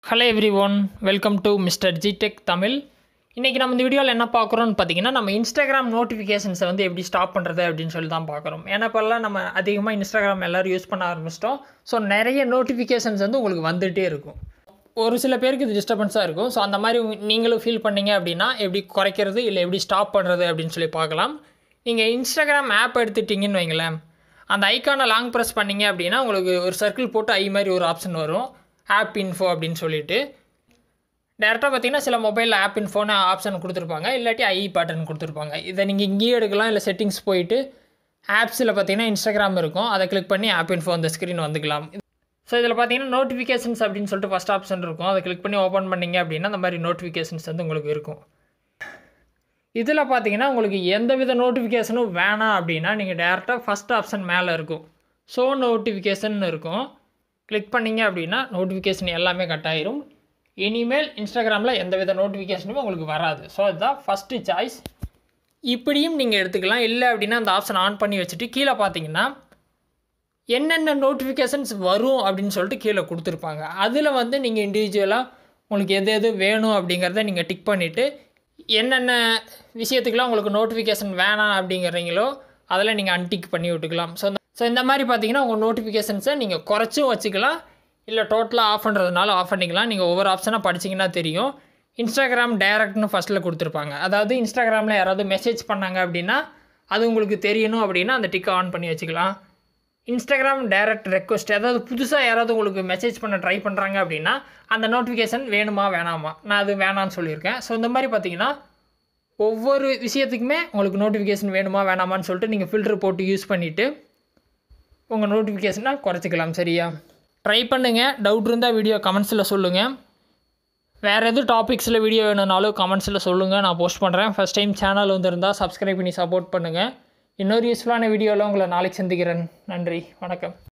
Hello everyone, welcome to mister ஜிடெக் தமிழ். இன்றைக்கி நம்ம இந்த வீடியோவில் என்ன பார்க்குறோன்னு பார்த்தீங்கன்னா, நம்ம இன்ஸ்டாகிராம் நோட்டிஃபிகேஷன்ஸை வந்து எப்படி ஸ்டாப் பண்ணுறது அப்படின்னு சொல்லி தான் பார்க்குறோம். ஏன்னா இப்போல்லாம் நம்ம அதிகமாக இன்ஸ்டாகிராம் எல்லோரும் யூஸ் பண்ண ஆரம்பிச்சிட்டோம். ஸோ நிறைய நோட்டிஃபிகேஷன்ஸ் வந்து உங்களுக்கு வந்துகிட்டே இருக்கும். ஒரு சில பேருக்கு இது டிஸ்டர்பன்ஸாக இருக்கும். ஸோ அந்த மாதிரி நீங்களும் ஃபீல் பண்ணீங்க அப்படின்னா எப்படி குறைக்கிறது இல்லை எப்படி ஸ்டாப் பண்ணுறது அப்படின்னு சொல்லி பார்க்கலாம். நீங்கள் இன்ஸ்டாகிராம் ஆப் எடுத்துட்டிங்கன்னு வைங்களேன், அந்த ஐக்கானை லாங் ப்ரெஸ் பண்ணிங்க அப்படின்னா உங்களுக்கு ஒரு சர்க்கிள் போட்டு ஐ மாதிரி ஒரு ஆப்ஷன் வரும், ஆப் இன்ஃபோ அப்படின்னு சொல்லிட்டு. டேரெக்டாக பார்த்தீங்கன்னா சில மொபைலில் ஆப் இன்ஃபோன்னு ஆப்ஷன் கொடுத்துருப்பாங்க, இல்லாட்டி ஐ பட்டன் கொடுத்துருப்பாங்க. இதை நீங்கள் இங்கேயே எடுக்கலாம், இல்லை செட்டிங்ஸ் போயிட்டு ஆப்ஸில் பார்த்தீங்கன்னா இன்ஸ்டாகிராம் இருக்கும், அதை கிளிக் பண்ணி ஆப் இன்ஃபோ அந்த ஸ்க்ரீன் வந்துக்கலாம். ஸோ இதில் பார்த்தீங்கன்னா நோட்டிஃபிகேஷன்ஸ் அப்படின்னு சொல்லிட்டு ஃபஸ்ட் ஆப்ஷன் இருக்கும், அதை கிளிக் பண்ணி ஓப்பன் பண்ணிங்க அப்படின்னா அந்த மாதிரி நோட்டிஃபிகேஷன்ஸ் வந்து உங்களுக்கு இருக்கும். இதில் பார்த்தீங்கன்னா உங்களுக்கு எந்த வித நோட்டிஃபிகேஷனும் வேணாம் அப்படின்னா நீங்கள் டேரெக்டாக ஃபஸ்ட் ஆப்ஷன் மேலே இருக்கும், ஷோ நோட்டிஃபிகேஷன் இருக்கும். கிளிக் பண்ணிங்க அப்படின்னா நோட்டிஃபிகேஷன் எல்லாமே கட் ஆயிரும். இனிமேல் இன்ஸ்டாகிராமில் எந்த வித நோட்டிஃபிகேஷனும் உங்களுக்கு வராது. ஸோ அதுதான் ஃபஸ்ட்டு சாய்ஸ். இப்படியும் நீங்கள் எடுத்துக்கலாம். இல்லை அப்படின்னா அந்த ஆப்ஷன் ஆன் பண்ணி வச்சுட்டு கீழே பார்த்தீங்கன்னா என்னென்ன நோட்டிஃபிகேஷன்ஸ் வரும் அப்படின்னு சொல்லிட்டு கீழே கொடுத்துருப்பாங்க. அதில் வந்து நீங்கள் இண்டிவிஜுவலாக உங்களுக்கு எது எது வேணும் அப்படிங்கிறத நீங்கள் டிக் பண்ணிவிட்டு என்னென்ன விஷயத்துக்கெலாம் உங்களுக்கு நோட்டிஃபிகேஷன் வேணாம் அப்படிங்கிறீங்களோ அதில் நீங்கள் அன்டிக் பண்ணி விட்டுக்கலாம். ஸோ இந்த மாதிரி பார்த்தீங்கன்னா உங்கள் நோட்டிஃபிகேஷன்ஸை நீங்கள் குறைச்சும் வச்சுக்கலாம், இல்லை டோட்டலாக ஆஃப் பண்ணுறதுனால ஆஃப் பண்ணிக்கலாம். நீங்கள் ஒவ்வொரு ஆப்ஷனாக படிச்சிங்கன்னா தெரியும். இன்ஸ்டாகிராம் டைரக்ட்னு ஃபஸ்ட்டில் கொடுத்துருப்பாங்க. அதாவது இன்ஸ்டாகிராமில் யாராவது மெசேஜ் பண்ணாங்க அப்படின்னா அது உங்களுக்கு தெரியணும் அப்படின்னா அந்த டிக்கை ஆன் பண்ணி வச்சுக்கலாம். இன்ஸ்டாகிராம் டைரக்ட் ரெக்வஸ்ட், அதாவது புதுசாக யாராவது உங்களுக்கு மெசேஜ் பண்ண ட்ரை பண்ணுறாங்க அப்படின்னா அந்த நோட்டிஃபிகேஷன் வேணுமா வேணாமா, நான் அது வேணான்னு சொல்லியிருக்கேன். ஸோ இந்த மாதிரி பார்த்தீங்கன்னா ஒவ்வொரு விஷயத்துக்குமே உங்களுக்கு நோட்டிஃபிகேஷன் வேணுமா வேணாமான்னு சொல்லிட்டு நீங்கள் ஃபில்டர் போட்டு யூஸ் பண்ணிவிட்டு உங்கள் நோட்டிஃபிகேஷனை குறைச்சிக்கலாம். சரியா, ட்ரை பண்ணுங்கள். டவுட் இருந்தால் வீடியோ கமெண்ட்ஸில் சொல்லுங்கள். வேறு எதுவும் டாபிக்ஸில் வீடியோ வேணும்னாலும் கமெண்ட்ஸில் சொல்லுங்கள், நான் போஸ்ட் பண்ணுறேன். ஃபஸ்ட் டைம் சேனல் வந்துருந்தால் சப்ஸ்கிரைப் பண்ணி சப்போர்ட் பண்ணுங்கள். இன்னொரு யூஸ்ஃபுல்லான வீடியோவில் உங்களை நாளைக்கு சந்திக்கிறேன். நன்றி, வணக்கம்.